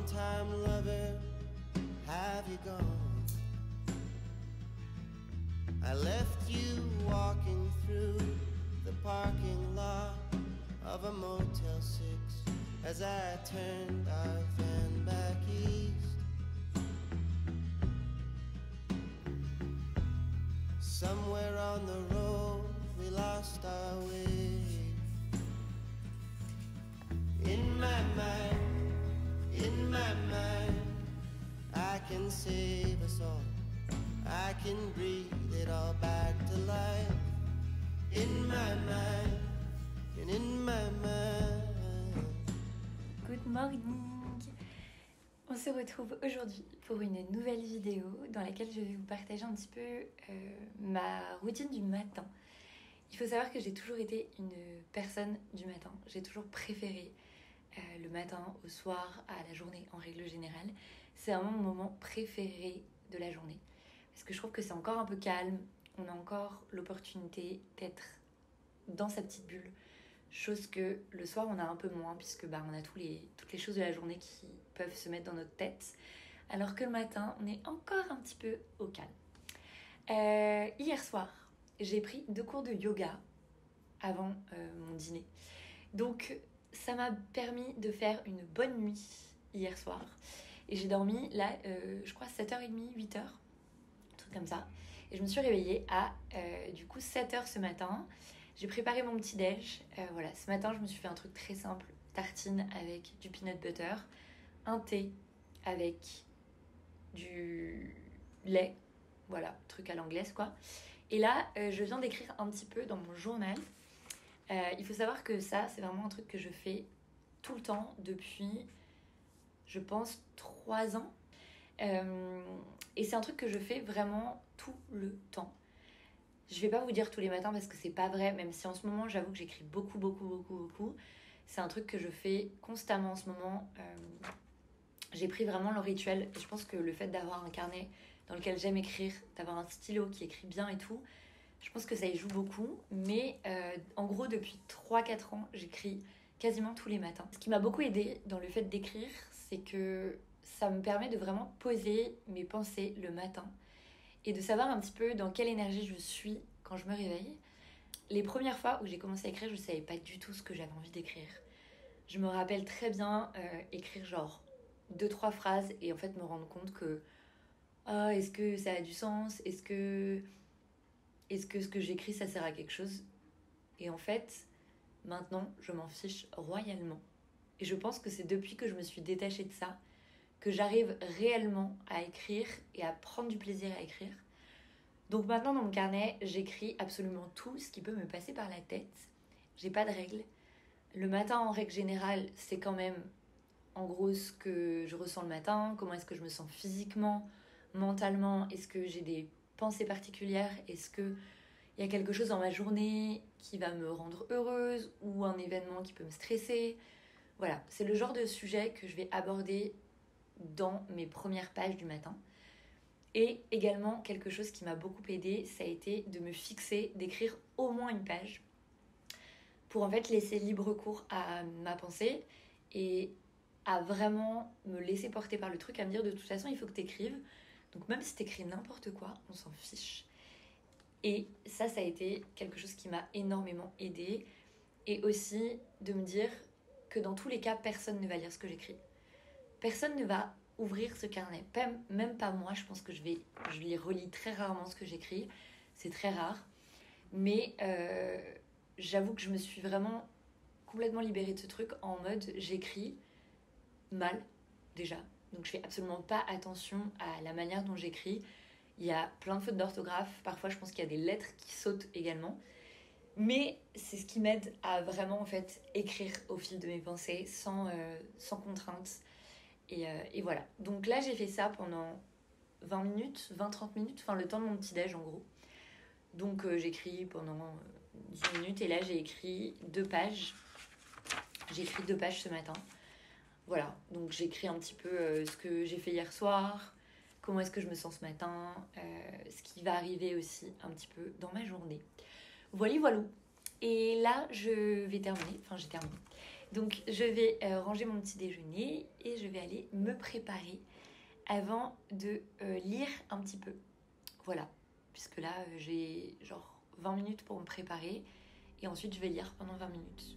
time lover, have you gone? I left you walking through the parking lot of a Motel 6 as I turned our van back east. Somewhere on the road we lost our way. In my mind, I can save us all. I can breathe it all back to life. In my mind, and in my mind. Good morning. On se retrouve aujourd'hui pour une nouvelle vidéo dans laquelle je vais vous partager un petit peu ma routine du matin. Il faut savoir que j'ai toujours été une personne du matin. J'ai toujours préféré le matin, au soir, à la journée en règle générale. C'est vraiment mon moment préféré de la journée. Parce que je trouve que c'est encore un peu calme. On a encore l'opportunité d'être dans sa petite bulle. Chose que le soir on a un peu moins puisque on a toutes les choses de la journée qui peuvent se mettre dans notre tête. Alors que le matin on est encore un petit peu au calme. Hier soir j'ai pris 2 cours de yoga avant mon dîner. Donc ça m'a permis de faire une bonne nuit hier soir. Et j'ai dormi là je crois 7h30, 8h. Un truc comme ça. Et je me suis réveillée à du coup 7h ce matin. J'ai préparé mon petit déj. Voilà, ce matin, je me suis fait un truc très simple. Tartine avec du peanut butter, un thé avec du lait. Voilà, truc à l'anglaise quoi. Et là, je viens d'écrire un petit peu dans mon journal. Il faut savoir que ça, c'est vraiment un truc que je fais tout le temps depuis, je pense, 3 ans. Et c'est un truc que je fais vraiment tout le temps. Je vais pas vous dire tous les matins parce que c'est pas vrai, même si en ce moment j'avoue que j'écris beaucoup. C'est un truc que je fais constamment en ce moment. J'ai pris vraiment le rituel et je pense que le fait d'avoir un carnet dans lequel j'aime écrire, d'avoir un stylo qui écrit bien et tout, je pense que ça y joue beaucoup. Mais en gros depuis 3-4 ans j'écris quasiment tous les matins. Ce qui m'a beaucoup aidée dans le fait d'écrire, c'est que ça me permet de vraiment poser mes pensées le matin et de savoir un petit peu dans quelle énergie je suis quand je me réveille. Les premières fois où j'ai commencé à écrire, je ne savais pas du tout ce que j'avais envie d'écrire. Je me rappelle très bien écrire genre 2-3 phrases et en fait me rendre compte que est-ce que ça a du sens ? Est-ce que ce que j'écris ça sert à quelque chose ? Et en fait, maintenant, je m'en fiche royalement. Et je pense que c'est depuis que je me suis détachée de ça que j'arrive réellement à écrire et à prendre du plaisir à écrire. Donc maintenant dans mon carnet, j'écris absolument tout ce qui peut me passer par la tête. J'ai pas de règles. Le matin en règle générale, c'est quand même en gros ce que je ressens le matin, comment est-ce que je me sens physiquement, mentalement, est-ce que j'ai des pensées particulières, est-ce que il y a quelque chose dans ma journée qui va me rendre heureuse ou un événement qui peut me stresser. Voilà, c'est le genre de sujet que je vais aborder dans mes premières pages du matin. Et également quelque chose qui m'a beaucoup aidée, ça a été de me fixer, d'écrire au moins une page pour en fait laisser libre cours à ma pensée et à vraiment me laisser porter par le truc, à me dire de toute façon il faut que t'écrives, donc même si t'écris n'importe quoi, on s'en fiche. Et ça a été quelque chose qui m'a énormément aidée, et aussi de me dire que dans tous les cas personne ne va lire ce que j'écris. Personne ne va ouvrir ce carnet, même pas moi. Je pense que je les relis très rarement ce que j'écris, c'est très rare, mais j'avoue que je me suis vraiment complètement libérée de ce truc en mode j'écris mal déjà, donc je fais absolument pas attention à la manière dont j'écris. Il y a plein de fautes d'orthographe, parfois je pense qu'il y a des lettres qui sautent également, mais c'est ce qui m'aide à vraiment en fait écrire au fil de mes pensées sans contrainte. Et voilà, donc là j'ai fait ça pendant 20 minutes, 20-30 minutes, enfin le temps de mon petit déj en gros. Donc j'écris pendant 10 minutes et là j'ai écrit 2 pages. J'ai écrit 2 pages ce matin. Voilà, donc j'écris un petit peu ce que j'ai fait hier soir, comment est-ce que je me sens ce matin, ce qui va arriver aussi un petit peu dans ma journée. Voilà. Et là, j'ai terminé. Donc je vais ranger mon petit déjeuner et je vais aller me préparer avant de lire un petit peu. Voilà, puisque là j'ai genre 20 minutes pour me préparer et ensuite je vais lire pendant 20 minutes.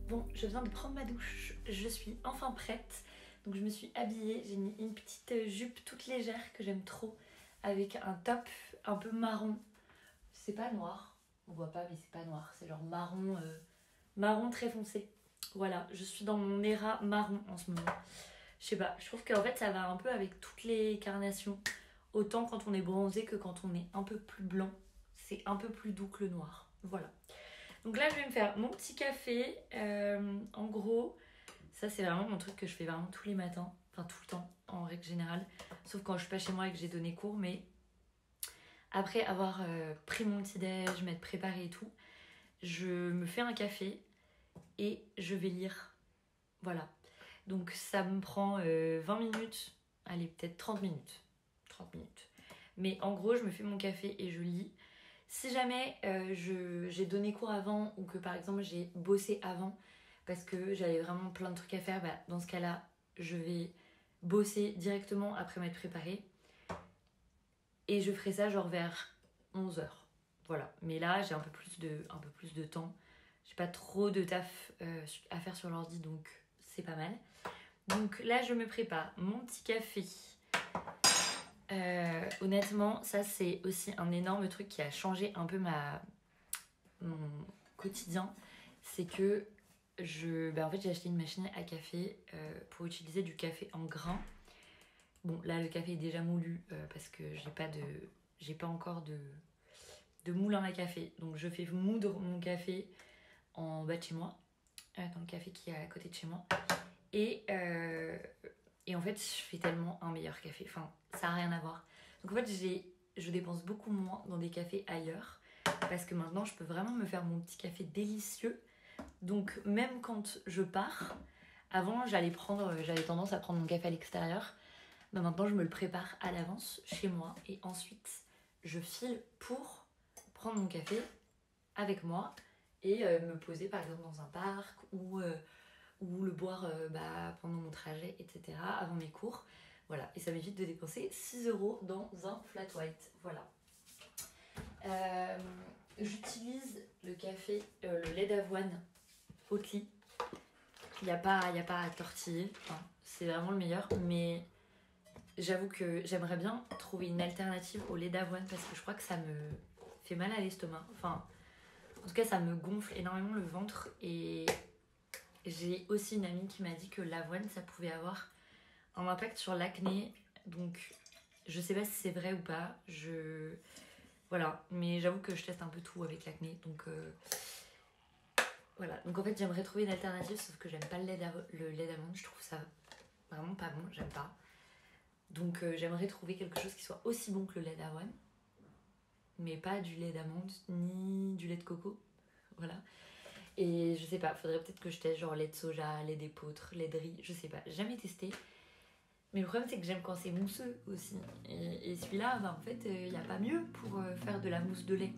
Bon, je viens de prendre ma douche, je suis enfin prête. Donc je me suis habillée, j'ai mis une petite jupe toute légère que j'aime trop avec un top un peu marron. C'est pas noir, on voit pas mais c'est pas noir, c'est genre marron, marron très foncé. Voilà, je suis dans mon era marron en ce moment. Je sais pas, je trouve qu'en fait ça va un peu avec toutes les carnations. Autant quand on est bronzé que quand on est un peu plus blanc. C'est un peu plus doux que le noir. Voilà. Donc là, je vais me faire mon petit café. En gros, ça, c'est vraiment mon truc que je fais vraiment tous les matins. Enfin, tout le temps, en règle générale. Sauf quand je suis pas chez moi et que j'ai donné cours. Mais après avoir pris mon petit-déj, m'être préparée et tout, je me fais un café et je vais lire. Voilà. Donc ça me prend 20 minutes. Allez, peut-être 30 minutes. 30 minutes. Mais en gros, je me fais mon café et je lis. Si jamais j'ai donné cours avant ou que par exemple j'ai bossé avant parce que j'avais vraiment plein de trucs à faire, bah, dans ce cas-là, je vais bosser directement après m'être préparée. Et je ferai ça genre vers 11h. Voilà. Mais là, j'ai un peu plus de temps. J'ai pas trop de taf à faire sur l'ordi, donc c'est pas mal. Donc là, je me prépare mon petit café. Honnêtement, ça c'est aussi un énorme truc qui a changé un peu mon quotidien. C'est que en fait, j'ai acheté une machine à café pour utiliser du café en grains. Bon, là le café est déjà moulu parce que j'ai pas encore de moulin à café. Donc je fais moudre mon café en bas de chez moi, dans le café qui est à côté de chez moi. Et en fait, je fais tellement un meilleur café. Enfin, ça n'a rien à voir. Donc en fait, je dépense beaucoup moins dans des cafés ailleurs. Parce que maintenant, je peux vraiment me faire mon petit café délicieux. Donc même quand je pars, avant, j'avais tendance à prendre mon café à l'extérieur. Mais maintenant, je me le prépare à l'avance chez moi. Et ensuite, je file pour prendre mon café avec moi. Et me poser par exemple dans un parc ou le boire pendant mon trajet, etc. avant mes cours. Voilà, et ça m'évite de dépenser 6€ dans un flat white. Voilà. J'utilise le café, le lait d'avoine Oatly. Il n'y a pas à tortiller, enfin, c'est vraiment le meilleur, mais j'avoue que j'aimerais bien trouver une alternative au lait d'avoine parce que je crois que ça me fait mal à l'estomac. Enfin, en tout cas, ça me gonfle énormément le ventre et j'ai aussi une amie qui m'a dit que l'avoine, ça pouvait avoir un impact sur l'acné. Donc, je sais pas si c'est vrai ou pas. Voilà, mais j'avoue que je teste un peu tout avec l'acné. Donc, voilà. Donc, en fait, j'aimerais trouver une alternative, sauf que j'aime pas le lait d'amande. Je trouve ça vraiment pas bon, j'aime pas. Donc, j'aimerais trouver quelque chose qui soit aussi bon que le lait d'avoine. Mais pas du lait d'amande, ni du lait de coco. Voilà. Et je sais pas, faudrait peut-être que je teste genre lait de soja, lait d'épeautre, lait de riz, je sais pas, j'ai jamais testé. Mais le problème c'est que j'aime quand c'est mousseux aussi. Et celui-là, en fait, y a pas mieux pour faire de la mousse de lait.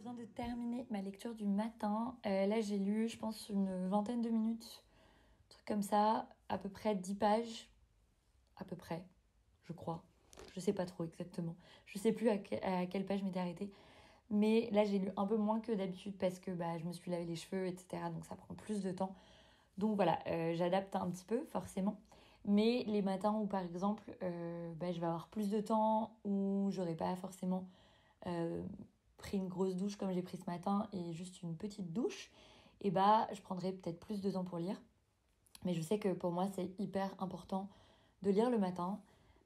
viens de terminer ma lecture du matin. Là, j'ai lu, je pense, une vingtaine de minutes, un truc comme ça, à peu près 10 pages, à peu près, je crois. Je sais pas trop exactement. Je sais plus à quelle page je m'étais arrêtée. Mais là, j'ai lu un peu moins que d'habitude parce que je me suis lavé les cheveux, etc. Donc ça prend plus de temps. Donc voilà, j'adapte un petit peu, forcément. Mais les matins où, par exemple, je vais avoir plus de temps, où j'aurai pas forcément euh, pris une grosse douche comme j'ai pris ce matin et juste une petite douche, et je prendrai peut-être plus de temps pour lire. Mais je sais que pour moi, c'est hyper important de lire le matin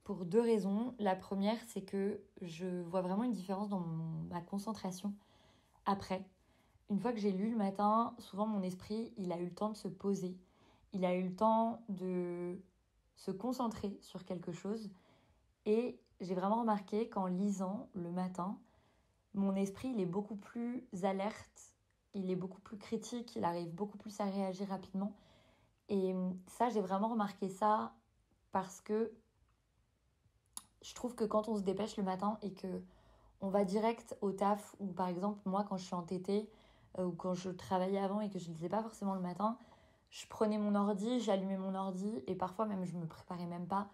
pour 2 raisons. La première, c'est que je vois vraiment une différence dans ma concentration après. Une fois que j'ai lu le matin, souvent mon esprit, il a eu le temps de se poser. Il a eu le temps de se concentrer sur quelque chose. Et j'ai vraiment remarqué qu'en lisant le matin, mon esprit, il est beaucoup plus alerte, il est beaucoup plus critique, il arrive beaucoup plus à réagir rapidement. Et ça, j'ai vraiment remarqué ça parce que je trouve que quand on se dépêche le matin et que on va direct au taf, ou par exemple, moi, quand je suis en TT, ou quand je travaillais avant et que je ne lisais pas forcément le matin, je prenais mon ordi, j'allumais mon ordi, et parfois même, je me préparais même pas.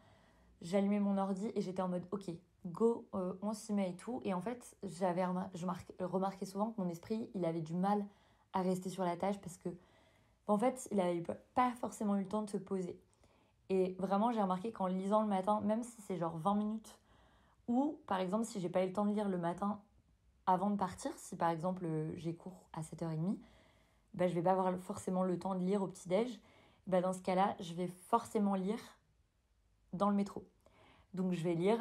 J'allumais mon ordi et j'étais en mode, ok, go, on s'y met et tout. Et en fait, remarquais souvent que mon esprit, il avait du mal à rester sur la tâche parce que, en fait, il avait pas forcément eu le temps de se poser. Et vraiment, j'ai remarqué qu'en lisant le matin, même si c'est genre 20 minutes, ou par exemple, si j'ai pas eu le temps de lire le matin avant de partir, si par exemple j'ai cours à 7h30, je vais pas avoir forcément le temps de lire au petit-déj. Dans ce cas-là, je vais forcément lire dans le métro. Donc je vais lire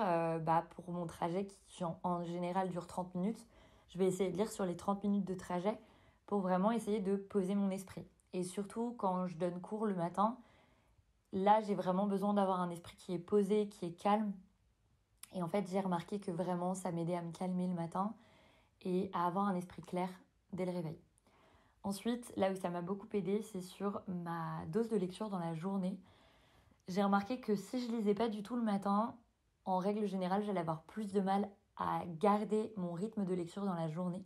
pour mon trajet qui en général dure 30 minutes. Je vais essayer de lire sur les 30 minutes de trajet pour vraiment essayer de poser mon esprit. Et surtout quand je donne cours le matin, là j'ai vraiment besoin d'avoir un esprit qui est posé, qui est calme. Et en fait j'ai remarqué que vraiment ça m'aidait à me calmer le matin et à avoir un esprit clair dès le réveil. Ensuite, là où ça m'a beaucoup aidé, c'est sur ma dose de lecture dans la journée. J'ai remarqué que si je lisais pas du tout le matin, en règle générale, j'allais avoir plus de mal à garder mon rythme de lecture dans la journée.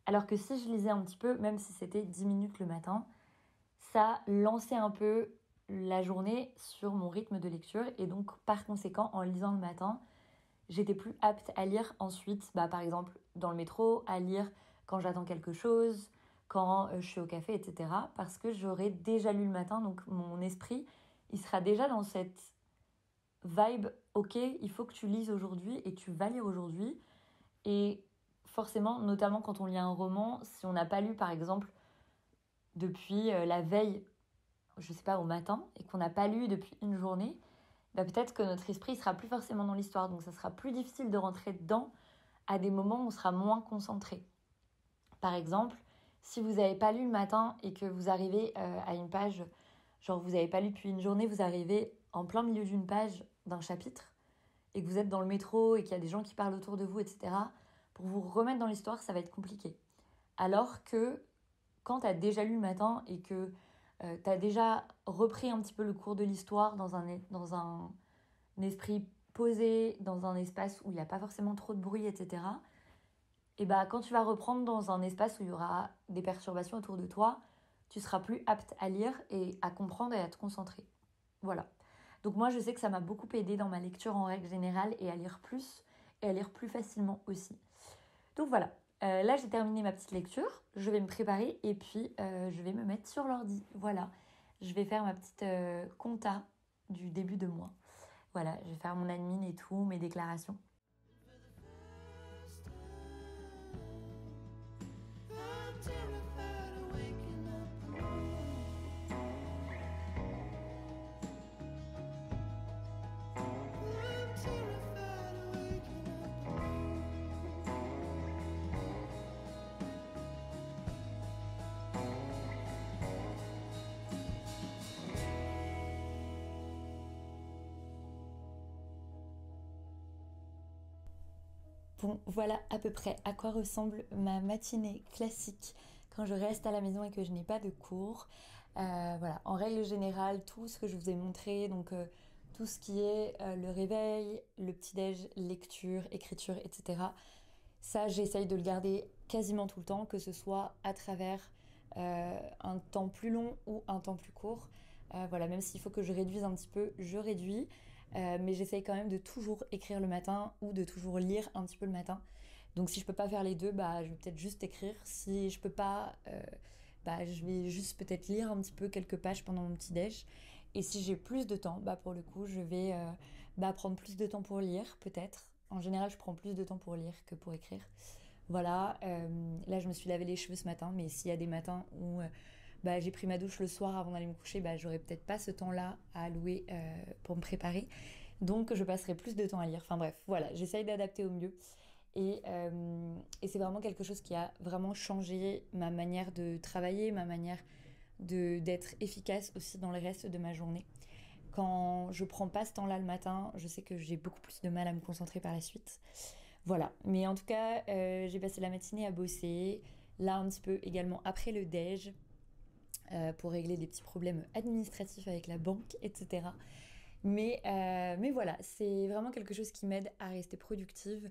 Alors que si je lisais un petit peu, même si c'était 10 minutes le matin, ça lançait un peu la journée sur mon rythme de lecture. Et donc, par conséquent, en lisant le matin, j'étais plus apte à lire ensuite, par exemple, dans le métro, à lire quand j'attends quelque chose, quand je suis au café, etc. Parce que j'aurais déjà lu le matin, donc mon esprit, il sera déjà dans cette vibe, ok, il faut que tu lises aujourd'hui et tu vas lire aujourd'hui. Et forcément, notamment quand on lit un roman, si on n'a pas lu par exemple depuis la veille, je sais pas, au matin, et qu'on n'a pas lu depuis une journée, peut-être que notre esprit sera plus forcément dans l'histoire, donc ça sera plus difficile de rentrer dedans à des moments où on sera moins concentré. Par exemple, si vous n'avez pas lu le matin et que vous arrivez à une page, genre vous n'avez pas lu depuis une journée, vous arrivez en plein milieu d'une page d'un chapitre et que vous êtes dans le métro et qu'il y a des gens qui parlent autour de vous, etc., pour vous remettre dans l'histoire, ça va être compliqué. Alors que quand tu as déjà lu le matin et que tu as déjà repris un petit peu le cours de l'histoire dans un esprit posé, dans un espace où il n'y a pas forcément trop de bruit, etc., et quand tu vas reprendre dans un espace où il y aura des perturbations autour de toi, tu seras plus apte à lire et à comprendre et à te concentrer. Voilà. Donc moi, je sais que ça m'a beaucoup aidé dans ma lecture en règle générale et à lire plus et à lire plus facilement aussi. Donc voilà. Là, j'ai terminé ma petite lecture. Je vais me préparer et puis je vais me mettre sur l'ordi. Voilà. Je vais faire ma petite compta du début de mois. Voilà, je vais faire mon admin et tout, mes déclarations. Bon, voilà à peu près à quoi ressemble ma matinée classique quand je reste à la maison et que je n'ai pas de cours. Voilà, en règle générale, tout ce que je vous ai montré, donc tout ce qui est le réveil, le petit-déj, lecture, écriture, etc. Ça, j'essaye de le garder quasiment tout le temps, que ce soit à travers un temps plus long ou un temps plus court. Voilà, même s'il faut que je réduise un petit peu, je réduis. Mais j'essaye quand même de toujours écrire le matin ou de toujours lire un petit peu le matin. Donc si je peux pas faire les deux, bah, je vais peut-être juste écrire. Si je peux pas, bah, je vais juste peut-être lire un petit peu quelques pages pendant mon petit-déj. Et si j'ai plus de temps, bah, pour le coup, je vais bah, prendre plus de temps pour lire, peut-être. En général, je prends plus de temps pour lire que pour écrire. Voilà, là je me suis lavé les cheveux ce matin, mais s'il y a des matins où bah, j'ai pris ma douche le soir avant d'aller me coucher, bah, j'aurais peut-être pas ce temps-là à allouer pour me préparer. Donc je passerai plus de temps à lire. Enfin bref, voilà, j'essaye d'adapter au mieux. Et c'est vraiment quelque chose qui a vraiment changé ma manière de travailler, ma manière d'être efficace aussi dans le reste de ma journée. Quand je prends pas ce temps-là le matin, je sais que j'ai beaucoup plus de mal à me concentrer par la suite. Voilà, mais en tout cas, j'ai passé la matinée à bosser, là un petit peu également après le déj, pour régler des petits problèmes administratifs avec la banque, etc. Mais voilà, c'est vraiment quelque chose qui m'aide à rester productive,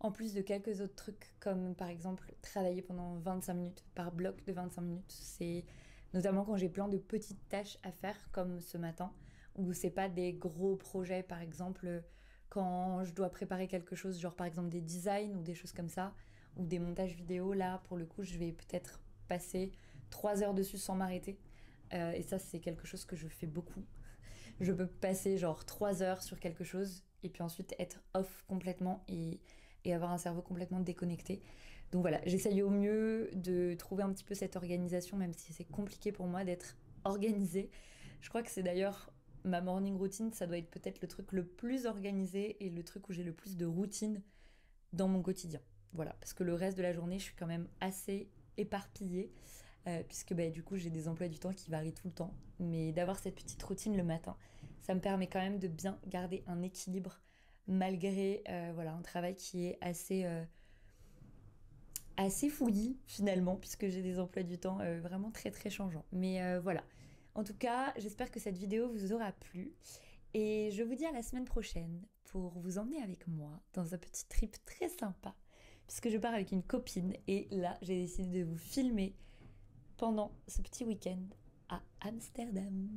en plus de quelques autres trucs, comme par exemple travailler pendant 25 minutes, par bloc de 25 minutes. C'est notamment quand j'ai plein de petites tâches à faire, comme ce matin, où c'est pas des gros projets, par exemple, quand je dois préparer quelque chose, genre par exemple des designs ou des choses comme ça, ou des montages vidéo, là, pour le coup, je vais peut-être passer 3 heures dessus sans m'arrêter. Et ça, c'est quelque chose que je fais beaucoup. Je peux passer genre 3 heures sur quelque chose et puis ensuite être off complètement et avoir un cerveau complètement déconnecté. Donc voilà, j'essaye au mieux de trouver un petit peu cette organisation, même si c'est compliqué pour moi d'être organisée. Je crois que c'est d'ailleurs ma morning routine, ça doit être peut-être le truc le plus organisé et le truc où j'ai le plus de routine dans mon quotidien. Voilà, parce que le reste de la journée, je suis quand même assez éparpillée, puisque bah, du coup, j'ai des emplois du temps qui varient tout le temps. Mais d'avoir cette petite routine le matin, ça me permet quand même de bien garder un équilibre malgré voilà, un travail qui est assez fouillis finalement, puisque j'ai des emplois du temps vraiment très très changeants. Mais voilà. En tout cas, j'espère que cette vidéo vous aura plu. Et je vous dis à la semaine prochaine pour vous emmener avec moi dans un petit trip très sympa, puisque je pars avec une copine. Et là, j'ai décidé de vous filmer pendant ce petit week-end à Amsterdam.